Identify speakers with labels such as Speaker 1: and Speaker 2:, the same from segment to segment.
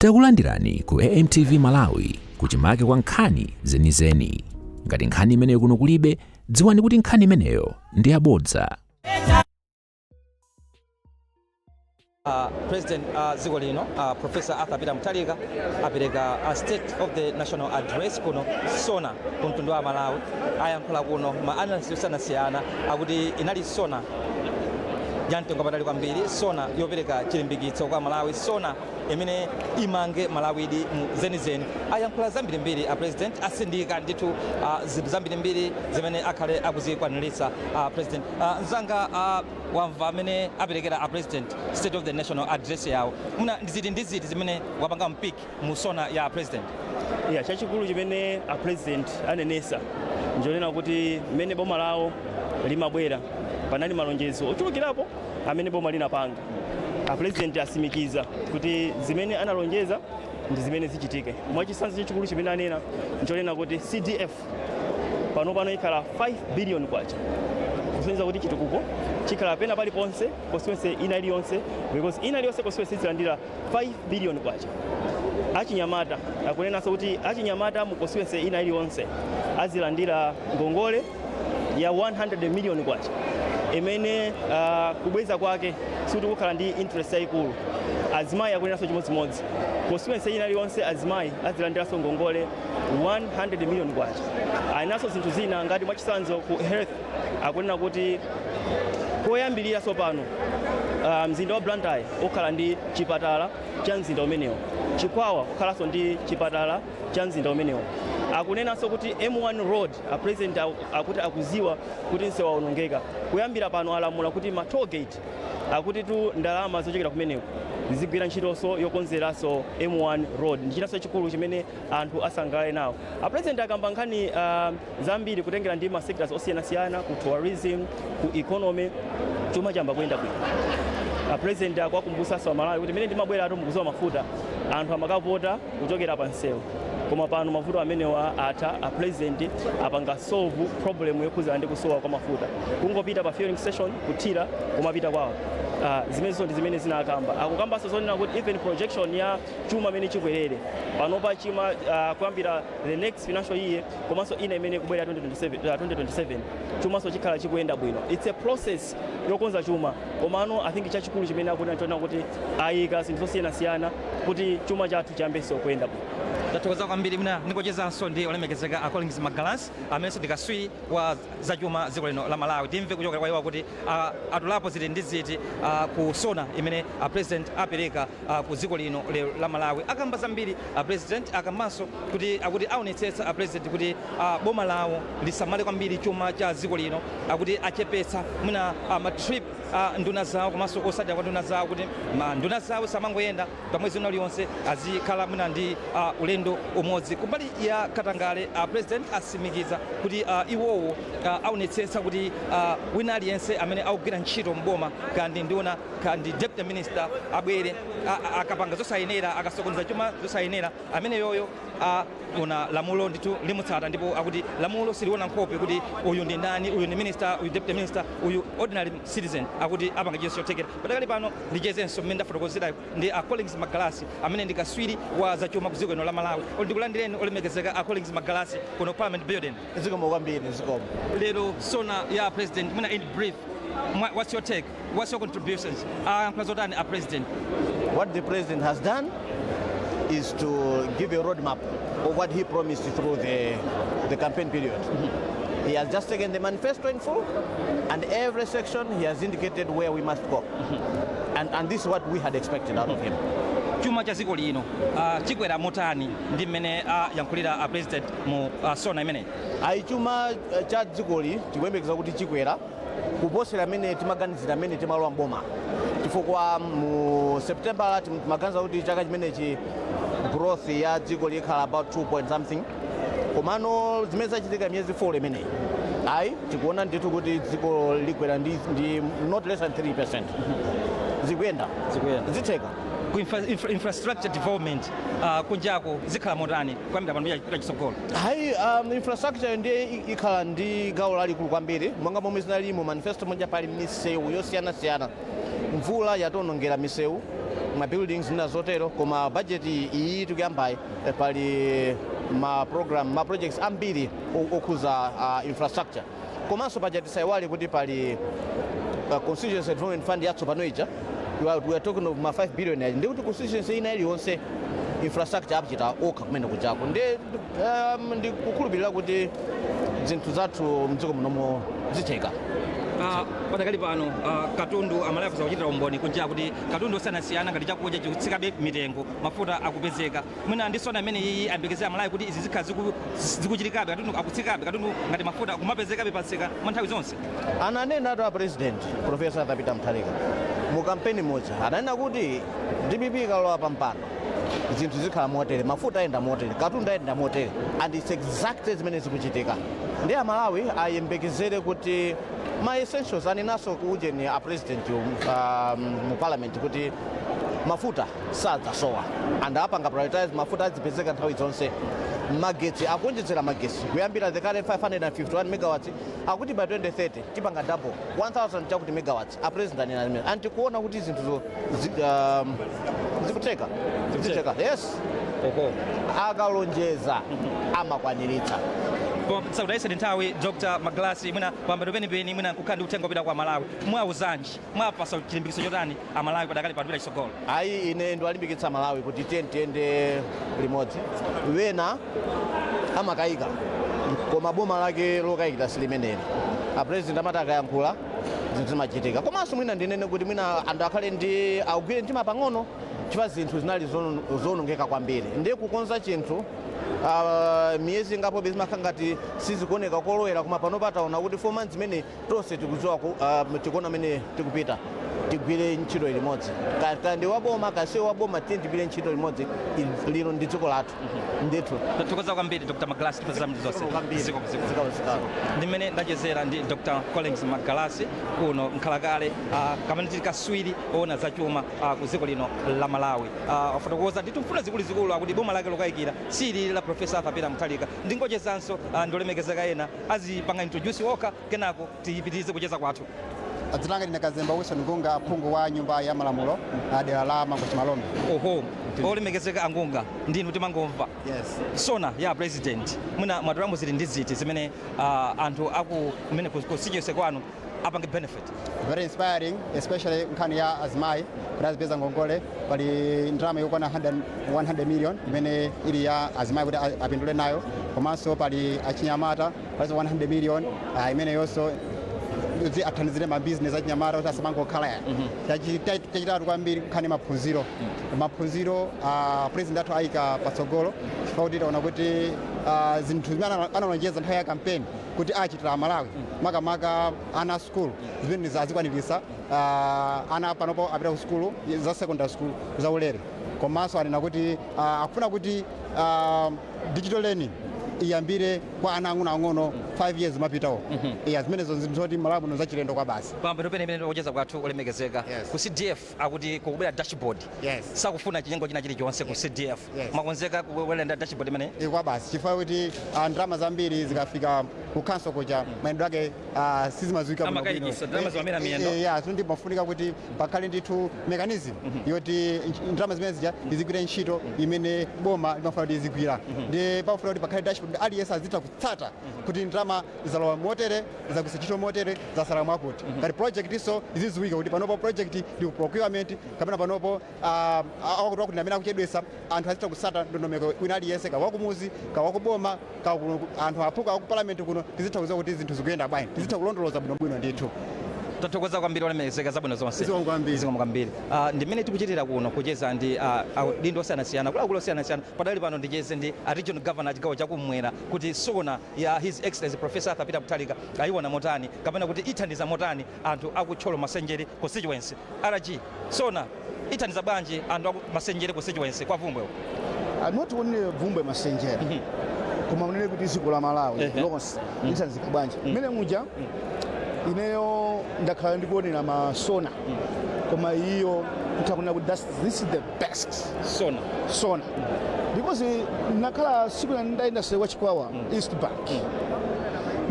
Speaker 1: Takulandirani ku AMTV Malawi kuchimake kwa nkhani zenizeni. Ngati nkhani imeneyo kuno kulibe, dziwani kuti nkhani imeneyo ndi yabodza.
Speaker 2: President dziko lino Professor Peter MUTHARIKA apereka State of the National Address kuno sona kumtundu wa Malawi. Ayankhula kuno maanalisi osiyanasiyana akuti inali sona yamtengo wapatali kwambiri, sona yopereka chilimbikitso kwa Malawi, sona imene imange Malawi di zenizeni. Ayankhula zambirimbiri President asindika ndithu zinthu zambirimbiri zimene akhale akuzikwaniritsa President. Nzanga wamva amene aperekera President State of the National Address yawo. Muna ndiziti zimene wapanga mpiki mu sona ya President.
Speaker 3: Yeah, chachikulu chimene President anenesa njonena kuti mmene boma lawo limabwera panali malonjezo ochulukirapo amene boma linapanga. President asimikiza kuti zimene analonjeza ndi zimene zichitike. Mwachisanzo chachikulu chimene anena njonena kuti CDF pano ikhala 5 billion kwacha. Kusonyeza kuti chitukuko chikhala pena pali ponse constituency ina iliyonse, because ina iliyonse constituency zilandira 5 billion kwacha. Achinyamata akunena kuti achinyamata mu constituency ina iliyonse azilandira ngongole ya 100 million kwacha. Imene kubweza kwake suti kukhala ndi interest yaikulu. Azimayi akunenaso chimodzimodzi. Constituency ina iliyonse azimayi azilandiranso ngongole 100 million kwacha. Ayinaso zinthu zina ngati mwachisanzo ku health akunena kuti koyambirira sopano mzinda wa Blantyre ukhala ndi chipatala cha mzinda umenewo. Chikwawa ukhalanso ndi chipatala cha mzinda umenewo. Akunenanso kuti M1 road President akuti akuziwa kuti nsewu waonongeka. Kuyambira pano alamula kuti ma toll gate akuti tu ndalama zochokera kumeneko zigwira ntchitonso yokonzeranso M1 road. Nchinanso chikulu chimene anthu asangalale nawo. President akamba nkhani zambiri kutengera ndi ma sectors osiyanasiyana, ku tourism, ku economy, chuma chamba kuyenda bwino. President akwakumbusa Malawi kuti mene ndimabwera atu mukuzowa mafuta anthu amakavota kuchokera pa nsewu. Koma pano mafuta amenewa atha President apanga solve problem yokhuzana ndi kusowa kwa mafuta. Kungopita pa fueling station kuthira kumapita kwawo. Zimenezo ndi zimene zinakamba. Akukambanso zonena kuti even projection ya chuma amene chikwerere panopa chima kuyambira the next financial year komanso ina imene kubwera 2027 chumanso chikhala chikuyenda bwino. It's a process yokonza chuma. Komano I think chachikulu chimene akuti ayika zinthu zosiyanasiyana kuti chuma chathu chiyambenso kuyenda bwino.
Speaker 2: Tatokoza kwambiri muna ndikochezanso ndi olemekezeka Collins Magalas amene ndikaswi wa zachuma dziko lino la Malawi. Timve kuchokera kwa iwo kuti atulapo ziti ndi ziti ku sona imene President apereka ku dziko lino la Malawi. Akamba zambiri President akamanso kuti akuti aonetsetsa President kuti boma lawo lisamale kwambiri chuma cha dziko lino, akuti achepetsa muna matrip nduna zawo komanso osadya kwa nduna zawo, kuti nduna zawo samangoyenda pamwezi uliwonse azikhala muna ndi ulendo umodzi. Kumbali ya Katangale President asimikiza kuti iwowo aonetsetsa kuti wina aliyense amene akugwira ntchito mboma kandi nduna kandi deputy minister abwere akapanga zosayenera akasokoneza chuma zosayenera amene yoyo una lamulo ndithu limutsata, ndipo akuti lamulo siliona nkhope kuti uyu ndi ndani, uyu ndi minister, uyu deputy minister, uyu ordinary citizen, akuti apanga chinso chothekera. Patakali pano ndichezenso mmene ndafotokozera ndi Collins Magalas amene ndi kaswiri wa zachuma ku dziko lino la Malawi. Ndikulandireni olemekezeka Collins Magalas kuno Parliament Building.
Speaker 4: Zikomo kwambiri zikomo.
Speaker 2: Lero sona ya President muna in brief, what's your take? What's your contributions? President.
Speaker 4: What the President has done is to give a roadmap of what he promised through the campaign period. He has just taken the manifesto in full, and every section he has indicated where we must go. And this is what we had expected out of him.
Speaker 2: Chuma cha dziko lino chikwera motani ndi mmene yankhulira President mu sona imene.
Speaker 4: Chuma cha dziko li tikuyembekeza kuti chikwera kuposera amene timaganizira amene timalowa mboma. Chifukwa mu September timaganiza kuti chaka chimenechi growth ya dziko likhala about 2 point something. Komano zimene zachitika miyezi 4 imeneyi tikuona ndithu kuti dziko likwera ndi not less than 3%. Zikuyenda zitheka
Speaker 2: ku infrastructure development kunjako zikhala motani kwambira pano ya chisogolo.
Speaker 4: Infrastructure ndiye ikhala ndi gawo lalikulu kwambiri, monga momwe zinali mu manifesto monja pali misewu yosiyanasiyana. Mvula yatonongera misewu, ma buildings na zotero koma budget iyi tikuyambayi pali ma projects ambiri okhuza infrastructure komanso paja tisaiwale kuti pali constituency development fund yatsopano ija we are talking of ma 5 billion ndi kuti constituency ina iliyonse infrastructure apachita okha kumene kujako ndi kukhulupirira kuti zinthu zathu mdziko munomo zitheka.
Speaker 2: Patakali pano katundu amalafu zakuchitira umboni kunja kuti katundu osiyanasiyana ngati chakudya chikutsikabe mitengo mafuta akupezeka mwina ndisona amene iyi ayembekeze amalawi kuti izi zikhala zikuchitikabe katundu akutsikabe katundu ngati mafuta kumapezekabe pansika mwa nthawi zonse.
Speaker 4: Ananena atu a president Professor Tapita Mutharika mu kampeni moja ananena kuti DPP ikalowa pampando zinthu zikhala motere, mafuta ayenda motere, katundu ayenda motere, and it's exactly zimene zikuchitika. Ndi amalawi ayembekezere kuti ma essentials aninaso kuujeni a president mu parliament kuti mafuta sadzasowa and apanga prioritize mafuta azipezeka nthawi zonse. Magetsi akunjetsera magetsi kuyambira the current 551 megawatts akuti by 2030 tipanga double 1000 chakuti megawatts a president anena antikuona kuti zinthu zikuteka. Yes, akalonjeza amakwaniritsa.
Speaker 2: Saudayisa nthawi Dr. Magalasi mwina pambano penipeni mwina kukhala ndi uthenga wopita kwa Malawi mwauzanji mwapasa chilimbikitso chotani amalawi padakali patupita chisogolo.
Speaker 4: Ayi ine ndiwalimbikitsa Malawi kuti tiyende limodzi wena amakayika koma boma lake lokayikira silimeneli a president amati akayankhula zinthu zimachitika komanso mwina ndinene kuti mwina anthu akhale ndi agwire mtima pang'ono chifukwa zinthu zinali zonongeka kwambiri ndiye kukonza chinthu miyezi ngapo zimakhala ngati sizikuoneka kolowera koma pano pataona kuti 4 months zimene tonse tikudziwa tikuona amene tikupita tigwire ntchito limodzi kandi waboma kasi waboma tigwire ntchito limodzi lino ndi dziko lathu ndithu.
Speaker 2: Tathokoza kwambiri Dr. Magalasi tupezamndi zonse ndimene ndachezera ndi Dr. Collins Magalasi kuno nkhalakale kamene tili kaswiri ona zachuma ku dziko lino la Malawi. Afotokoza ndithu mfuna zikuluzikulu akuti boma lake lokayikira sili la Professor Tapita Mutharika ndingochezanso ndolemekezeka ena azipanga introduce okha kenako tiyipitirize kucheza kwathu.
Speaker 5: Adzilanga ndine Kazemba Wilson Ngunga aphungu wa nyumba ya malamulo dera la Mangochi Malombe.
Speaker 2: Olemekezeka Angunga ndinu timangomva.
Speaker 5: Yes.
Speaker 2: Sona ya president mwina mwatulamu zili ndi ziti zimene anthu aku mene constituency kwanu apange benefit.
Speaker 5: Very inspiring, especially nkhani ya azimayi kuti azipeza ngongole pali ndalama yokwana 100 million imene ili ya azimayi kuti apindule nayo komanso pali achinyamata pali 100 million imene yonso athandizire ma business achinyamata kuti asamangokhala tachitatu kwambiri nkhani maphunziro president athu ayika patsogolo chifukwa kuti taona kuti zinthu zimene analonjeza nthawi ya kampeni kuti achitira Malawi makamaka ana school zimene azikwanirisa ana panopo apita ku school za secondary school za ulere komanso anena kuti akufuna kuti digital learning iyambire kwa ana ang'ono 5 years mapitawo. Zimenezo zinthu zoti Malawi muno zachilendo kwa basi.
Speaker 2: Pambano penepene ocheza kwathu olemekezeka ku CDF akuti kukubera dashboard. Sakufuna chinyengo china chilichonse ku CDF. Mwakonzeka kuwelenda dashboard imene?
Speaker 5: Kwa basi chifukwa kuti ndalama zambiri zikafika ku council koja mayendo ake sizimazuika
Speaker 2: bwino. Ndalama zimene miyendo.
Speaker 5: Tundi mafunika kuti pakhale ndithu mechanism yoti ndalama zimene zija izigwira ntchito imene boma limafuna kuti izigwira. Ndi pafuna kuti pakhale dashboard aliyesa azita kutsata kuti ndalama zalowa motere zagwisa ntchito motere zasala mwakuti ngati project iso iziziwika kuti panopo project ndi procurement kapena panopo akuti wakuti amene akuchedwesa anthu azita kutsata ndondomeko wina aliyense kawakumuzi kawakuboma anthu aphuka aku parliament kuno tizitha kuziwa kuti zinthu zikuyenda bwanji tizitha kulondoloza bwinobwino ndithu.
Speaker 2: Tathokoza kwambiri olemekezeka zabwino zonse.
Speaker 5: Zikomo
Speaker 2: kwambiri. Ndimene tikuchitira kuno kucheza ndi dindo osiyanasiyana kulakulo osiyanasiyana padali pano ndicheze ndi regional governor chigawo chakumwera kuti Sona ya His Excellency Professor Tapita Mutharika ayiona motani kapena kuti ithandiza motani anthu akutcholo Masenjere constituency. RG Sona ithandiza bwanji anthu aku Masenjere constituency kwa Vumbwe?
Speaker 6: Not only Vumbwe Masenjere koma munene kuti dziko la Malawi lonse ithandiza bwanji mene muja ineyo ndakhala ndikuonera ma Sona koma iyo ntakunena kuti this is the best Sona because nakhala siku ndayenda sewa chikwawa East Bank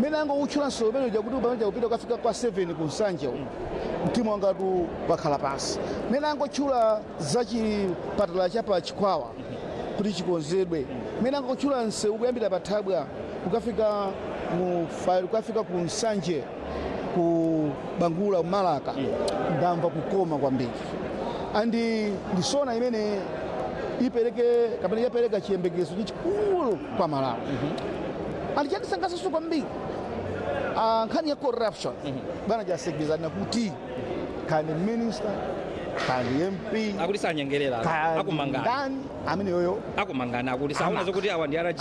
Speaker 6: mene angokutchulanso pamene kuti pamene kupita kukafika kwa 7 ku nsanje mtima wangatu wakhala pansi mene angotchula za chipatala cha pa Chikwawa kuti chikonzedwe mene angotchula msewu kuyambira pa Thabwa kukafika ku nsanje ku Bangula Malaka ndamva kukoma kwambiri andi ndisona imene yapereka chiyembekezo chachikulu kwa Malawi andi chandisangalatso kwambiri nkhani ya corruption bwana jasekizana kuti kani minister kani MP
Speaker 2: akuti sanyengerera akumangana
Speaker 6: amene yoyo
Speaker 2: akumangana akuti saunazo kuti awa ndi RG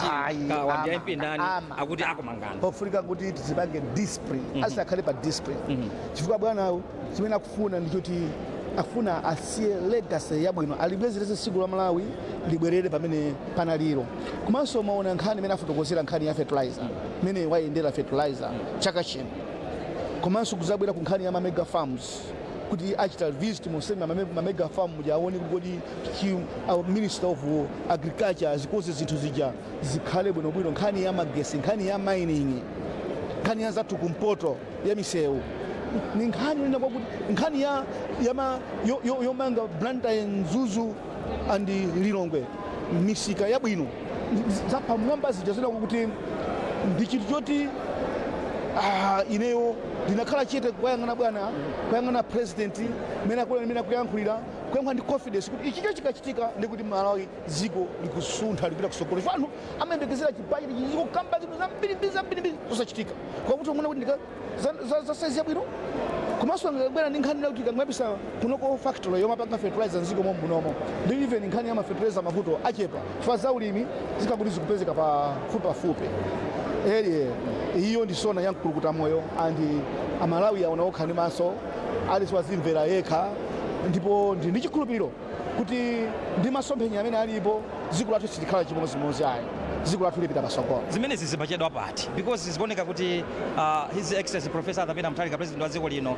Speaker 2: awa ndi MP ndani akuti akumangana
Speaker 6: pofulika kuti tizipange discipline asakhale pa discipline chifukwa bwana chimene akufuna ndichoti afuna asiye legacy yabwino alibwezerese tsiku la Malawi libwerere pamene panaliro komanso maona nkhani imene afotokozera nkhani ya fertilizer imene wayendera fertilizer chaka chino komanso kuzabwera ku nkhani ya mega farms kuti achita visit musemi mega farm muja aone kuti minister of agriculture azikoze zinthu zija zikhale bwinobwino nkhani ya magesi nkhani ya mining nkhani ya zathu kumpoto ya misewu ni nkhani yomanga Blantyre Mzuzu and Lilongwe misika yabwino zapamwamba zija zina kuti ndi chinthu choti ineyo ndinakhala chete kuyang'ana president mene akuyankhulira kuyankhula ndi confidence kuti ichicho chikachitika ndikuti Malawi ziko likusuntha likupita kusogolo fano amayembekezera chibajeti chiziko kamba zinthu zambiri zosachitika kwakuti umuna kuti za size yabwino komanso ngabwera ndi nkhani kuti kangapisa kunoko factory yomapanga fertilizer nziko mombunomo ndi even nkhani ya mafertilizer mavuto achepa chifukwa za ulimi zikakuti zikupezeka pafupi iyo ndisona yankulukuta moyo andi Amalawi aona okhani maso aliswazimvera yekha ndipo ndi chikhulupiriro kuti ndi masomphenya amene alipo dziko lathu silikhala chimozimozi ayi dziko lathu lipita pasogolo
Speaker 2: zimenezi zimachedwa pati because zikuoneka kuti his excellency professor Arthur Mutharika president wa dziko lino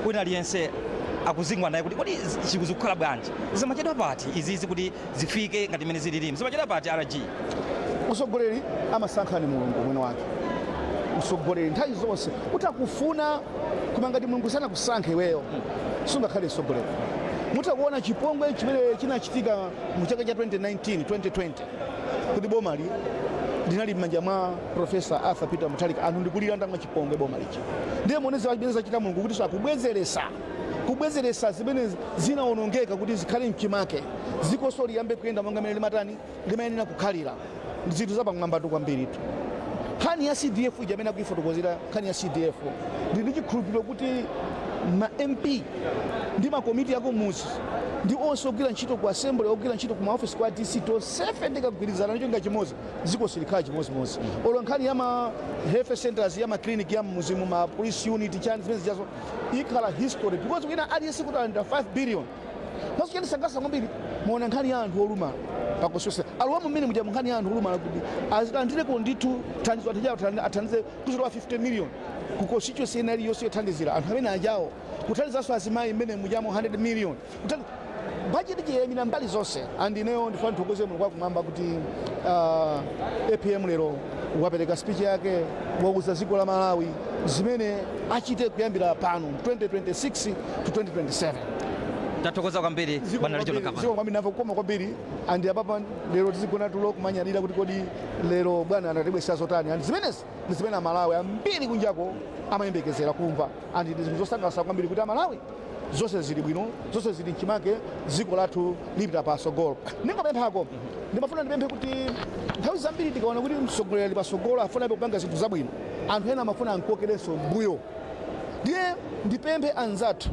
Speaker 2: wina aliyense akuzingwa naye kuti kodi chikuzikhala bwanji zimachedwa pati izizi kuti zifike ngati imene zililimu zimachedwa pati RG
Speaker 6: usogoleri amasankhani mulungu mwene wake usogoleri nthawi zonse utakufuna koma ngati mulungu sana kusankhe iweyo sungakhale usogoleri mutakuona chipongwe chimene chinachitika mu chaka cha 2020 kuti bomali linali m'manja mwa profesa Arthur Peter Mutharika anthu ndikulira ndamwa chipongwe boma lichi ndiye moneza chita mulungu kuti kubwezeresa zimene zinaonongeka kuti zikhale mchimake zikoso liyambe kuyenda monga mene limayenera kukhalira zinthu zapamwambatu kwambiritu nkhani ya CDF ija amene akuifotokozera nkhani ya CDF ndi chikhulupiriro kuti ma MP ndi makomiti yako muzi ndi onse ogwira ntchito ku assembly ogwira ntchito ku maofisi kwa DC tonsefe ndikagwirizana ndicho nga chimodzi dziko silikhala chimozimozi olo nkhani ya ma health centers ya ma clinic ya mmuzimu ma police unit chani zimene zijazo ikhala history because wina aliyense kuti under 5 billion maso chandisangasa kwambiri muona nkhani ya anthu olumala pakosose aluwamu mmene muja nkhani ya anthu olumala kuti azitandireko ndithu thandizo athandize kuzotowa 50 million ku constituency ina iliyonse yothandizira anthu amene ajawo kuthandizanso azimayi mmene mujamo 100 million budget chiyemira mbali zonse andineyo ndifuna ndithokoze mulungu wakumwamba kuti APM lero wapereka speech yake wauza dziko la Malawi zimene achite kuyambira pano 2026 to 2027
Speaker 2: tathokoza kwambiri bwana Regional Governor
Speaker 6: ziko kwambiri navo kukoma kwambiri andi apapa lero tizigona tulo kumanyadira kuti kodi lero bwana anatibwesa zotani andi zimenezi ndi zimene Amalawi ambiri kunjako amayembekezera kumva andi ndi zinthu zosangalatsa kwambiri kuti Amalawi zonse zili bwino zonse zili mchimake dziko lathu lipita pasogolo ndingopemphako ndimafuna ndipemphe kuti nthawi zambiri tikaona kuti mtsogoleri ali pasogolo afuna kupanga zinthu zabwino anthu ena amafuna ankokerenso mbuyo ndiye ndipemphe anzathu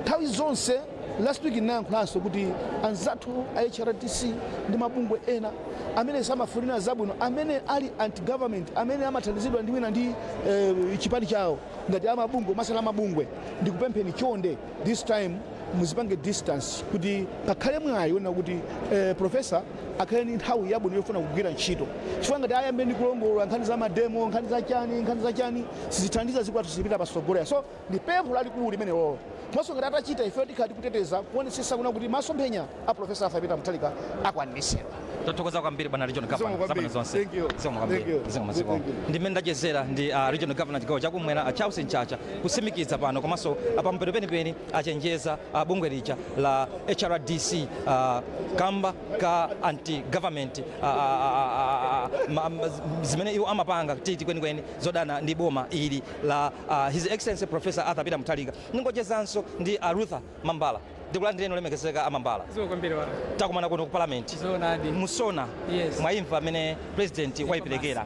Speaker 6: nthawi zonse last week ndinayankhulanso kuti anzathu a HRTC ndi mabungwe ena amene samafunira zabwino amene ali anti-government amene amathandizidwa ndi wina ndi chipani chawo ngati amabungwe masala amabungwe ndikupempheni chonde this time muzipange distance kuti pakhale mwayi wona kuti professor akhale ndi nthawi yabwino yofuna kugwira ntchito chifukwa ngati ayambe ndi kulongolola nkhani za mademo nkhani za chani sizithandiza ziko lathu zipita pasogolo so ndi pempho lalikulu limene lolo maso ngati atachita ife tikhala tikuteteza kuonetsetsa kuna kuti masomphenya a professor Arthur Peter Mutharika akwaniritsidwa
Speaker 2: Tathokoza kwambiri bwana regional governor zamana zonse.
Speaker 6: Thank you.
Speaker 2: Ndimene ndachezera ndi regional governor chigawo chakumwera Charles Nchacha kusimikiza pano komanso pampeto penipeni achenjeza bungwe lija la HRDC kamba ka anti-government zimene iwo amapanga titi kwenikweni zodana ndi boma ili la His Excellency Professor Arthur Peter Mutharika. Ningochezanso ndi Rutha Mambala. Ndikulandireni olemekezeka Amambala. Takumana kuno ku parliament. Musona. Mwaimva amene president wayiperekera.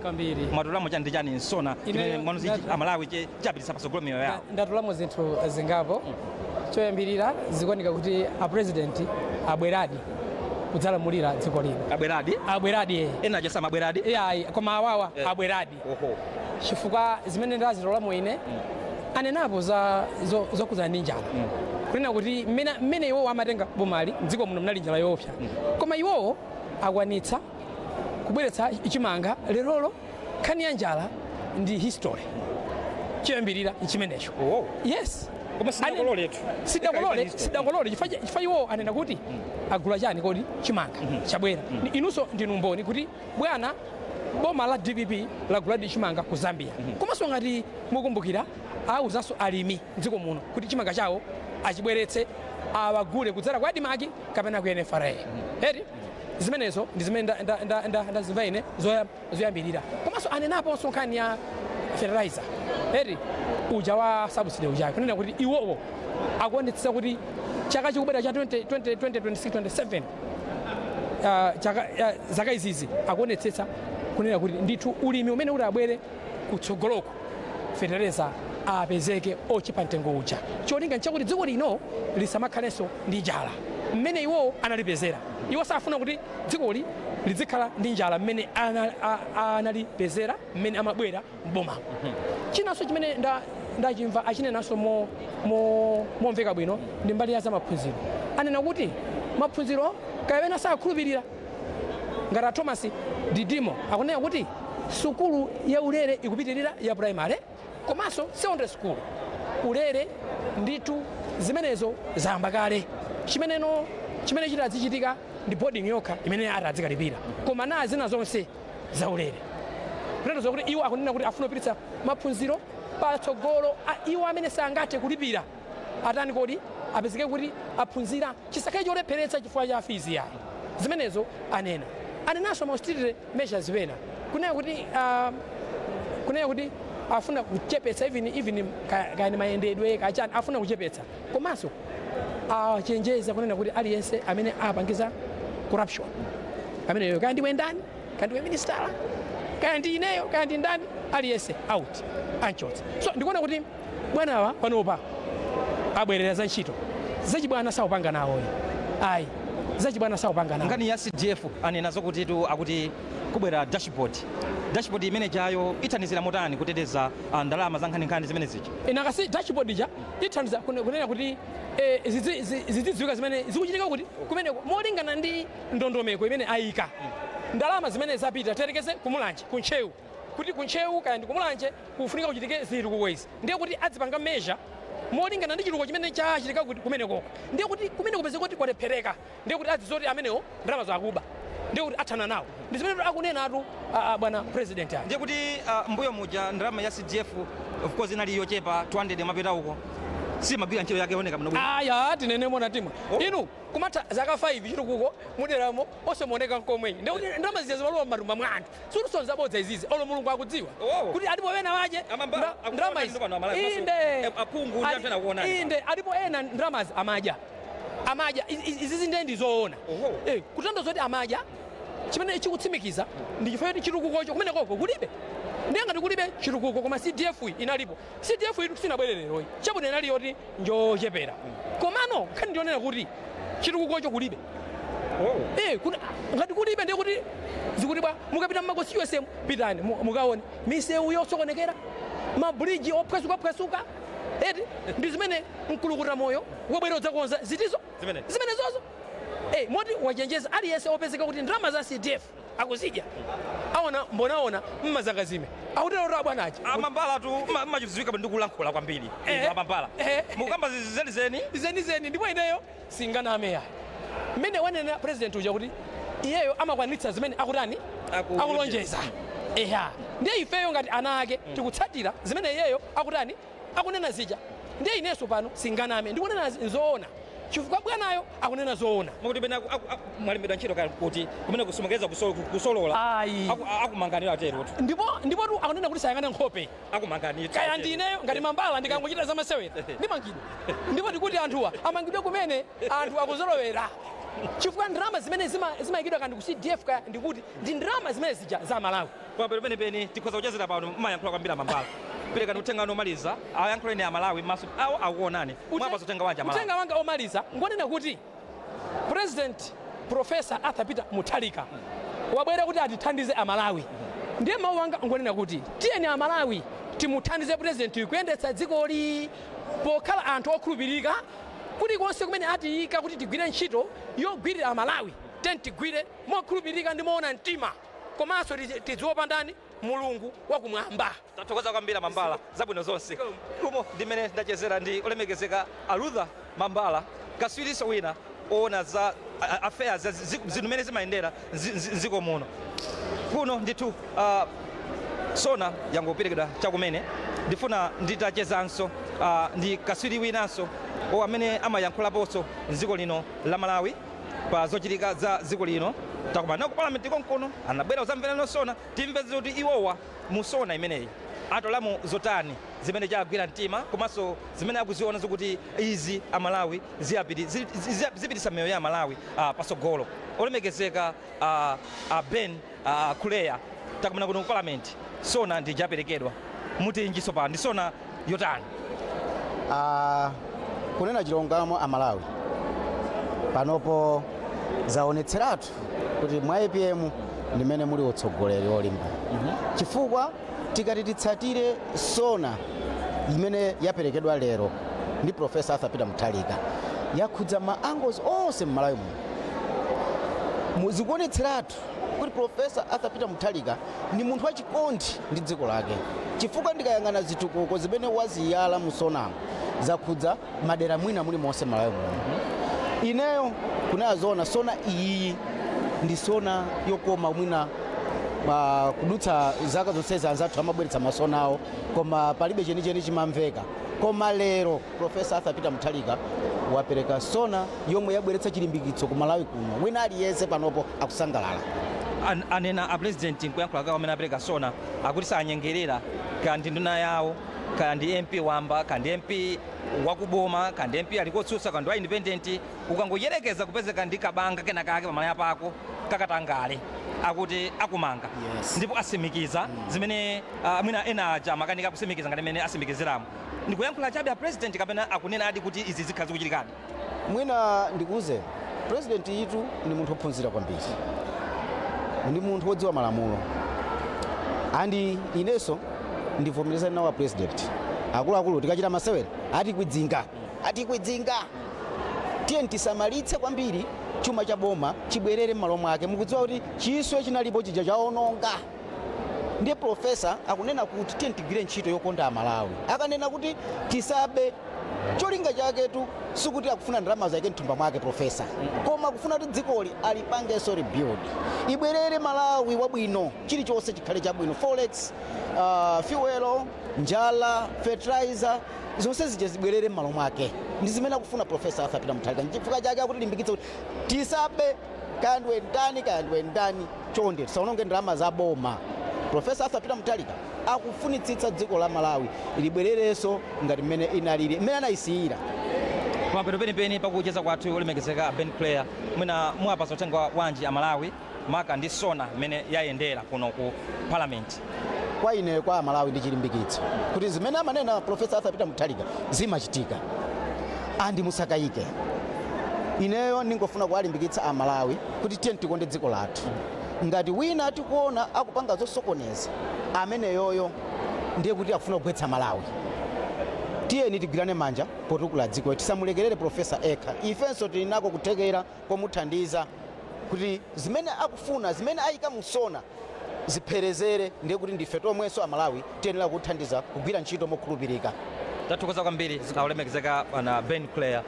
Speaker 2: Mwatulamo chani ndi chani nsona imene mwanuzi amalawi chapitisa pasogolo miyoyo yawo.
Speaker 7: Ndatulamo zinthu zingapo. Choyambirira zikuoneka kuti a president abweradi kudzalamulira dziko lino. Abweradi
Speaker 2: ena achesa mabweradi
Speaker 7: koma awawa abweradi chifukwa zimene ndazitolamo ine anenapo zokuzana ndi njala kunena kuti mmene iwowo amatenga bomali mdziko muno mnali njala yoopsa koma iwowo akwanitsa kubweretsa chimanga lerolo nkhani ya njala ndi history choyambirira chimenecho. Yes. Sidakolole chifukwa iwo anena kuti agula chani kodi chimanga chabwera. Inunso ndinu mboni kuti bwana boma la DPP lagula chimanga ku Zambia. Komanso ngati mukumbukira awuzanso alimi mdziko muno kuti chimanga chawo achibweretse awagule kudzera kwa Dimaki kapena ku NFRA. Zimenezo ndi zimene ndazimva ine zoyambirira. Komanso anenaponso nkhani ya fertilizer. Uja wa subsidy uja kunena kuti iwowo akuonetsa kuti chaka chikubwera cha 2026-27 zaka izizi akuonetsetsa kunena kuti ndithu ulimi umene uli abwere kutsogoloko fertilizer apezeke ochipa mtengo uja. Cholinga nchakuti dziko lino lisamakhalenso ndi njala mmene iwowo analipezera. Iwo safuna kuti dzikoli lizikhala ndi njala mmene analipezera mmene amabwera mboma. Chinanso chimene ndachimva achinenanso momveka bwino ndi mbali ya za maphunziro. Anena kuti maphunziro kapena sakhulupirira ngati Thomas Didimo akunena kuti sukulu ya ulere ikupitirira ya primary komanso secondary school ulere ndithu zimenezo zayamba kale. Chimene chitazichitika ndi boarding yokha imene atadzikalipira koma na zina zonse za ulere. Kunena kuti iwo akunena kuti afuna kupititsa maphunziro patsogolo iwo amene sangathe kulipira atani kodi apezeke kuti aphunzira chisakhale cholepheretsa chifukwa cha fees yawo. Zimenezo anenanso maustidire measures pena kunena kuti afuna kuchepetsa even kani mayendedwe kachani afuna kuchepetsa komanso achenjeza kunena kuti aliyense amene apangiza corruption ameneyo kaya ndiwe ndani kaya ndiwe minister kaya ndi ineyo kaya ndi ndani aliyense out anchotsa. So ndikuona kuti bwanawa panopa abwerera za ntchito zachibwana saupanga nawo zachibwana saupanga nawo.
Speaker 2: Ngani ya CDF anenazo kuti akuti kubwera dashboard imene chayo ithanizira motani kuteteza ndalama za nkhani zimene zichi.
Speaker 7: Inakasi dashboard ija ithandiza kunena kuti zidziwika zimene zikuchitika kuti kumene molingana ndi ndondomeko imene ayika ndalama zimene zapita terekeze kumulanje kunchewu kuti kunchewu kaya ndi kumulanje kufunika kuchitike zinthu kukwezi ndiye kuti adzipanga measure molingana ndi chituko chimene chachitika kuti kumene koko ndiye kuti kumene kupeze kuti kwalephereka ndiye kuti adzizoti amenewo ndalama zakuba ndiye kuti athana nawo ndi zimene akunena atu bwana president ayi.
Speaker 2: Ndiye kuti mbuyo muja ndalama ya CDF of course inali yochepa 200 mapeta uko si magwira ntchito yake oneka mno.
Speaker 7: Tinene mona timwe inu kumata zaka 5 chitukuko muderamo osemoneka nkomwe ndiye kuti ndalama zija zimalowa m'matumba mwa anthu sulusonza bodza izizi olo mulungu akudziwa kuti alipo ena waje ndalama izi inde alipo ena ndalama amaja izizi ndiye ndizoona kutanthauza kuti amaja chimene chikutsimikiza ndi chifukwa kuti chitukukocho kumene koko kulibe ndiye ngati kulibe chitukuko koma CDF inalipo. CDF itu sinabwerereroyi chabwino inali yoti njochepera komano nkhani ndionena kuti chitukukocho kulibe. Ngati kulibe ndiye kuti zikutibwa mukapita mmakosi USM pitani mukaone misewu yosokonekera mabridge ophwasuka ndi zimene mkulukuta moyo wabwera udzakonza zitizo zimenezozo moti wachenjeza aliyense opezeka kuti ndalama za CDF akuzidya mbonaona mmazanga zime autero bwanachi
Speaker 2: Amambala tu machidziwika ndikulankhula kwambiri Amambala mukamba zeni
Speaker 7: ndipo ineyo singaname yayi mmene wanena president uja kuti iyeyo amakwanitsa zimene akutani akulonjeza eha ndiye ifeyo ngati ana ake tikutsatira zimene iyeyo akutani akunena zija ndiye inenso pano singaname ndikunena nzoona chifukwa bwanayo akunena zoona
Speaker 2: mukuti pena mwalimbidwa ntchito kuti kumene kusomekeza kusolola akumanganira atero
Speaker 7: ndipo tu akunena kuti sayang'ana nkhope
Speaker 2: akumanganira
Speaker 7: kaya ndineyo ngati mambala ndikangochita za masewera ndimangidwa ndipo ndikuti anthuwa amangidwe kumene anthu akuzolowera chifukwa ndalama zimene zimayikidwa kandi ku CDF kaya ndikuti ndi ndalama zimene zija za Malawi
Speaker 2: penepeni tikhoza kuchezera pano mayankhula kwambiri mambala perekani uthenga omaliza ayankhuleni Amalawi maso awo akuonani mwapa zotenga wanja Malawi
Speaker 7: uthenga wanga omaliza ngonena kuti President Professor Arthur Peter Mutharika wabwera kuti atithandize Amalawi ndiye mawu wanga ngonena kuti tiyeni Amalawi timuthandize president kuyendetsa dzikoli pokhala anthu okhulupirika kuti konse kumene atiyika kuti tigwire ntchito yogwirira Amalawi tigwire mokhulupirika ndi moona mtima komanso tidziopa ndani Mulungu wakumwamba.
Speaker 2: Tathokoza kwambiri Mambala zabwino zonse kumo ndimene ndachezera ndi olemekezeka Alutha Mambala kaswiriso wina oona za affairs zimene zimayendera ziko muno kuno ndithu sona yangoperekedwa chakumene ndifuna nditachezanso ndi kaswiri winanso amene amayankhulaponso mdziko lino la Malawi pa zochitika za dziko lino takumana ku parliament konkono anabwera uzamvera sona timve kuti iwowa mu sona imeneyi atolamu zotani zimene chagwira mtima komanso zimene akuziona zokuti izi Amalawi zipitisa miyoyo ya Malawi pasogolo olemekezeka Ben Kuleya takumana kuno ku parliament sona ndi japerekedwa mutinjiso pa ndi sona yotani
Speaker 8: kunena chilungamo Amalawi panopo zaonetseratu kuti mwa APM ndimene muli utsogoleri olimba chifukwa tikati titsatire sona imene yaperekedwa lero ndi Professor Arthur Peter Mutharika yakhudza ma angles onse m'Malawi muno muzikuonetseratu kuti Professor Arthur Peter Mutharika ni munthu wachikondi ndi dziko lake chifukwa ndikayang'ana zitukuko zimene waziyala mu sonamo zakhudza madera mwina muli monse m'Malawi muno ineyo kunazona sona iyi ndi sona yokoma mwina kudutsa zaka zonsezi anzathu amabweretsa masona awo koma palibe chenicheni chimamveka koma lero Professor Arthur Peter Mutharika wapereka sona yomwe yabweretsa chilimbikitso ku Malawi kuno wina aliyense panopo akusangalala
Speaker 2: anena a president nkuyankhula kawo amene apereka sona akuti sanyengerera kandi nduna yawo kandi MP wamba kandi MP wakuboma kandi MP alikotsutsa kandi wa independent ukangoyerekeza kupezeka ndi kabanga kenakake pamalaya pako kakatangale akuti akumanga ndipo asimikiza zimene mwina ena aja makanika kusimikiza ngati mene asimikiziramo ndikuyankhula chabe a president kapena akunena adi kuti izi zikhazi kuchitikadi
Speaker 8: mwina ndikuze president yitu ndi munthu ophunzira kwambiri ndi munthu wodziwa malamulo andi ineso ndivomerezana nawo president akuluakulu tikachita masewera atikwidzinga tiye tisamalitse kwambiri chuma cha boma chibwerere m'malo mwake mukudziwa kuti chiswe chinalipo chija chaononga ndiye profesa akunena kuti tiye tigwire ntchito yokonda Amalawi akanena kuti tisabe cholinga chaketu sikuti akufuna ndalama zake mthumba mwake profesa koma akufuna kuti dzikoli alipangenso rebuild ibwerere Malawi wabwino chilichonse chikhale chabwino forex fuel njala fertilizer zonse zije zibwerere m'malo mwake ndi zimene akufuna Professor Arthur Peter Mutharika chifukwa chake akuti limbikitsa kuti tisabe kandwe ndani chonde tisaononge ndalama za boma Professor Arthur Peter Mutharika akufunitsitsa dziko la Malawi libwererenso ngati mmene inalili mmene anayisiyira
Speaker 2: pampeto penipeni pakucheza kwathu olemekezeka Ben Kuleya mwina muwapasa uthenga wanji Amalawi maka ndi sona mmene yayendera kuno ku parliament
Speaker 8: kwa ine kwa Malawi ndi chilimbikitso kuti zimene amanena Professor Arthur Peter Mutharika zimachitika andi musakayike ineyo ningofuna kuwalimbikitsa Amalawi kuti tiye tikonde dziko lathu ngati wina tikuona akupanga zosokoneza amene yoyo ndiye kuti akufuna kugwetsa Malawi tiyeni tigwirane manja potukula dziko tisamulekerere Professor ekha ifenso tilinako kuthekera komuthandiza kuti zimene akufuna zimene ayika musona zipherezere ndiye kuti ndife tomwenso Amalawi tiyenera kuthandiza kugwira ntchito mokhulupirika
Speaker 2: tathokoza kwambiri olemekezeka pana Ben Clare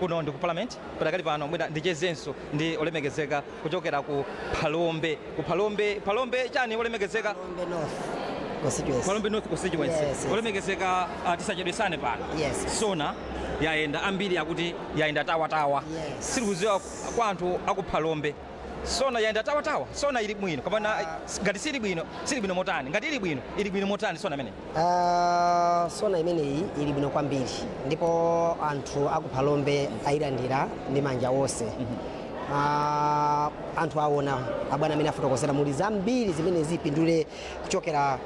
Speaker 2: kuno ndi ku parliament padakali pano mwina ndichezenso ndi olemekezeka kuchokera ku Palombe chani olemekezeka Palombe North constituency olemekezeka tisachedwesane pano sona yaenda ambiri akuti yaenda tawa siri kuziwa kwa anthu aku Palombe sona yaenda tawa sona ili bwino kapana ngati sili bwino motani ngati ili bwino motani sona imene
Speaker 9: sona imeneyi ili bwino kwambiri ndipo anthu aku Palombe ayilandira ndi manja onse anthu aona abwana amene afotokozera muli zambiri zimene zipindule kuchokera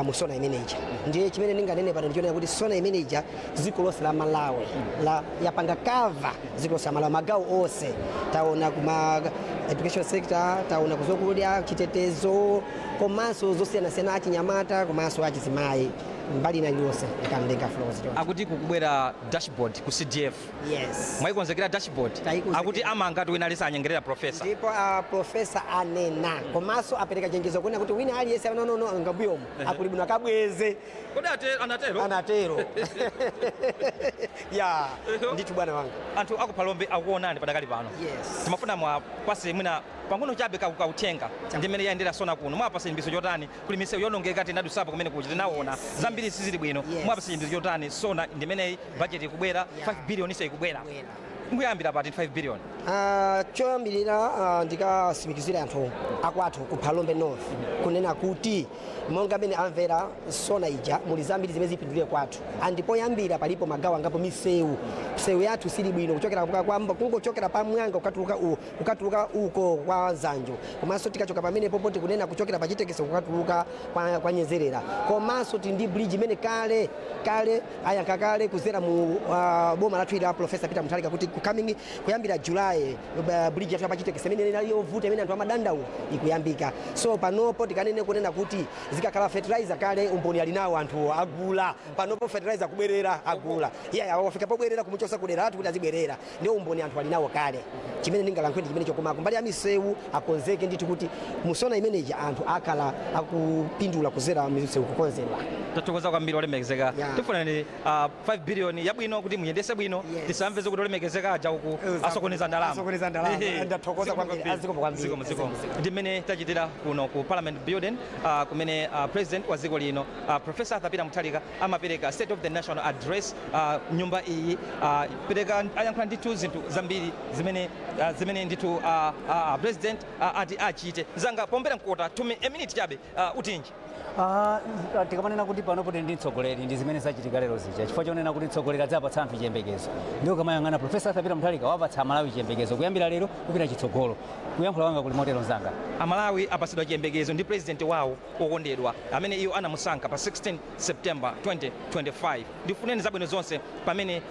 Speaker 9: mu sona imeneja ndiye chimene ndinganene pano ndichonera kuti sona imeneja dziko lonse la Malawi yapanga kava dziko lonse la Malawi magawo onse taona kuma education sector taona kuzokudya chitetezo komanso zosiyanasiyana achinyamata komanso achizimayi mbali na iliyonse ikamlenga flows
Speaker 2: akuti kukubwera dashboard ku CDF mwayikonzekera dashboard akuti amanga wina alisa anyengerera professor
Speaker 9: ndipo professor anena komanso apereka chenjezo kuona kuti wina aliyese no angabuyomo akulibuna kabweze
Speaker 2: kodi anatero
Speaker 9: ya ndithu bwana wanga
Speaker 2: anthu aku Palombe akuonani padakali pano timafuna mwapase mwina pang'ono chabe kautenga ndimene yayendera sona kuno mwapase chimbiso chotani kuli misewu yonongeka tinadusapo kumene kuchi tinaona zambiri sizili bwino mwapase chimbiso chotani sona ndimeneyi budget ikubwera 5 billion ise ikubwera nguyambira pati 5 billion
Speaker 9: choyambirira ndikasimikizira anthu akwathu ku Palombe North kunena kuti monga amene amvera sona ija muli zambiri zimene zipindulire kwathu ndipo yambira palipo magawo angapo misewu yathu sili bwino kuchokera kungochokera pamwanga ukatuluka uko kwa Zanjo komanso tikachoka pamene popoti kunena kuchokera pa Chitekeso kukatuluka kwa Nyezerera komanso ndi bridge imene kale ayaka kale kuzera mu boma lathu ila Professor Peter Mutharika kuti kuyambira July bridge yathu pa Chitekeso imene inayovuta imene anthu amadandaulo ikuyambika so panopo tikanene kunena kuti zikakhala fertilizer kale umboni alinawo anthu agula panopo fertilizer kubwerera agula wafika pobwerera kumuchosa kudera ati kuti azibwerera ndio umboni anthu alinawo kale chimene ndingalankhwendi chimene chokoma kumbali ya misewu akonzeke ndithu kuti musona imeneji anthu akhala akupindula kuzera misewu kukonzedwa
Speaker 2: tathokoza kwambiri olemekezeka tifunani 5 billion yabwino kuti muyendese bwino tisamveze kuti olemekezeka aja uku asokoneza ndalama
Speaker 9: ndathokoza kwambiri
Speaker 2: ndimene tachitira kuno ku Parliament Building kumene president wa dziko lino Professor Peter Mutharika amapereka State of the National Address nyumba iyi pereka ayankhula ndithu zinthu zambiri zimene ndithu president ati achite zanga pombera mkota tumi a minute chabe utinji
Speaker 10: tikamanena kuti panopo ndi mtsogoleri ndi zimene zachitika lero zija chifukwa chonena kuti mtsogoleri adzapatsa anthu chiyembekezo ndio kamayang'ana Professor Peter Mutharika wapatsa Amalawi chiyembekezo kuyambira lero kupita chitsogolo kuyankhula wanga kuli motero nzanga
Speaker 2: Amalawi apasidwa chiyembekezo ndi president wawo okondedwa amene iyo anamusankha pa 16 September 2025 ndifuneni zabwino zonse pamene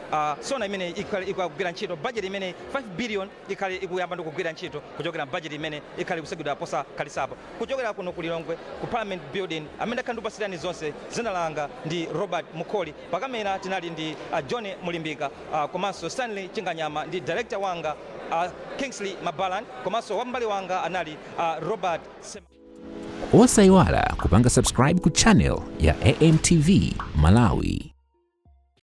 Speaker 2: sona imene ikugwira ntchito budget imene 5 billion ikhale ikuyamba ndi kugwira ntchito kuchokera budget imene ikhale kusegedwa posa khalisapo kuchokera kuno kulilongwe ku Parliament Building amene akhandipasirani zonse zina langa ndi Robert Mukoli pakamera tinali ndi John Mulimbika komanso Stanley Chinganyama ndi director wanga Kingsley Mabalan komanso wambali wanga anali Robert
Speaker 1: osayiwala kupanga subscribe ku channel ya AMTV Malawi.